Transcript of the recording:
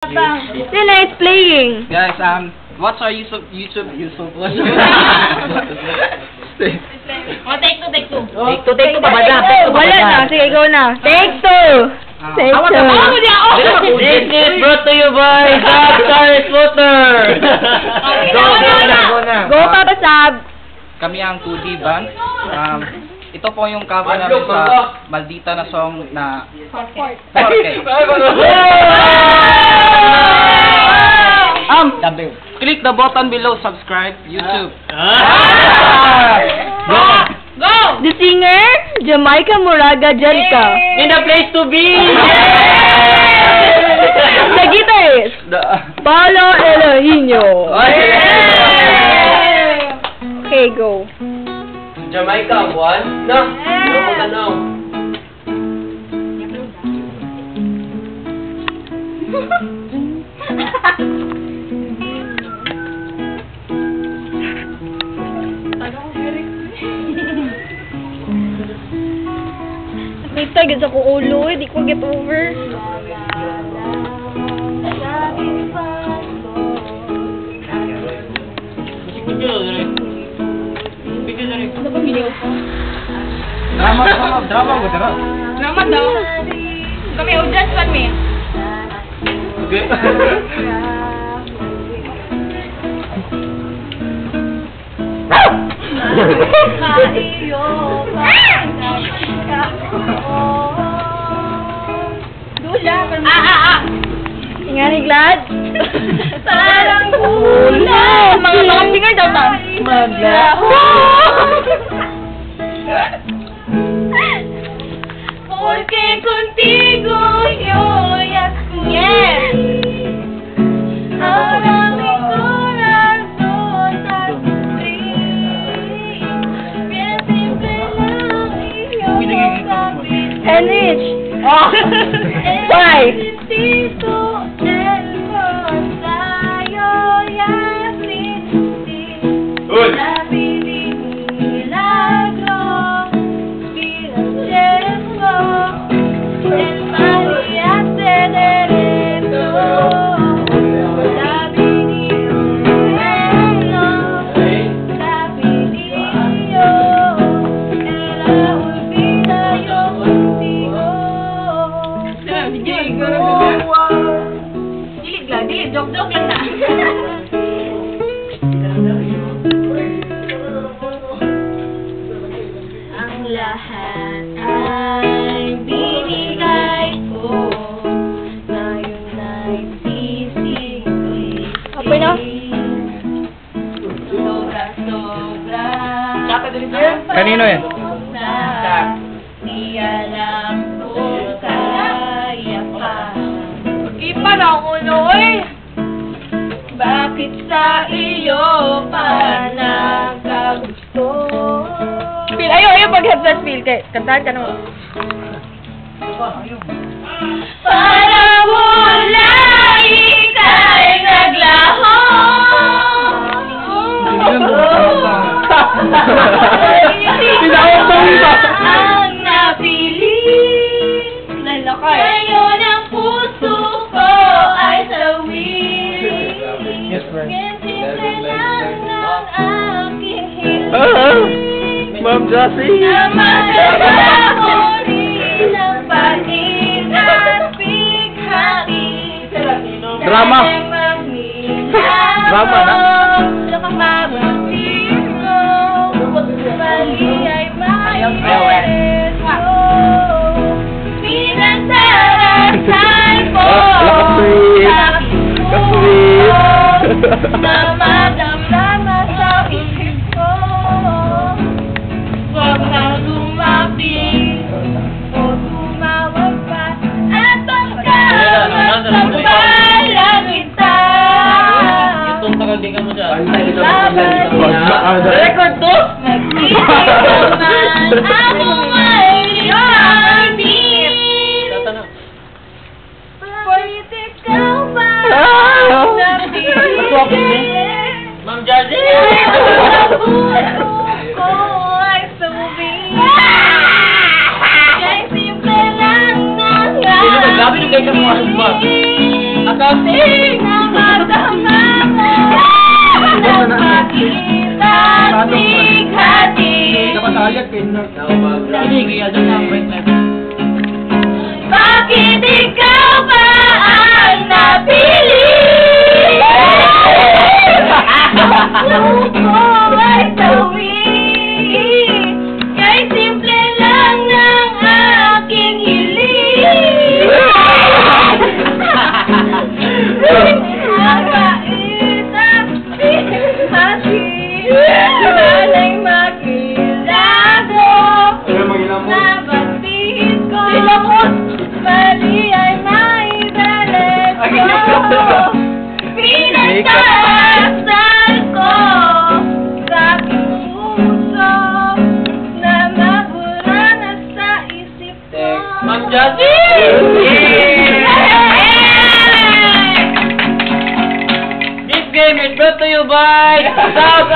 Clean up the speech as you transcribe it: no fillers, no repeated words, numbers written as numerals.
Nina is playing. Guys, what's our YouTube? What's Oh, take two. Take two, babada. Wala na. Sige, go na. Take two. Take two. This is brought to you by Sab Star Scooter. Go na. Go, Papa Sab. Kami ang 2D band. Ito po yung cover namin sa maldita na song na Porque. Click the button below, subscribe, YouTube. Go! The singer, Jamaica Moraga Jerica. In the place to be. The guitarist, Paolo Elohino. Okay, go. Jamaica, one. No. No. Nakita, ganda ko ulo eh. Di ko get over. Ano ba video ko? Drama ko, tara. Drama daw. Kami audience pa mi. Nga ni Glad? Parang gula. Mga finger daw ta. Porque contigo yo ya yes. Ahora mi corazón está frío. Bien simple lang iyo sabi. Enrich. Why? Joke lang na. Ang lahat ay binigay ko. Ngayon ay sisigil. Apoy na? Sobra. Kanino yan? Di alam kung kaya pa. Ipa na ako noy. Bakit sa iyo pa nagkagusto? Phil, ayaw pag-headset, Phil. Kantahan ka naman. Para mula ika'y naglaho. Ang napili. Ngayon ang puso ko ay sawi. Ma'am Josie. Drama. Drama na. Namadamdama sa isip ko. Huwag na lumapit o tumawag pa at pagkamasampalan kita. Itong takalbingan mo dyan. Record to? Nagbibig naman ako may liwanagin. Pwede ikaw ba napili? Ma'am Josie. Ko ay sabi. Kaya simple lang na Grabe nung kay ka mga Sing na madama mo nang makita sighati. Bakit ikaw ba ang napili? Puso ay tawid, kay simple lang ng aking hiling. Nakaisap, hati, sana'y makilado. Nabatid ko, mali ay maidalit ko. Pinagdasal ko sa aking puso na mabura na sa isip ko. Ma'am Jazzy! This game is brought to you by South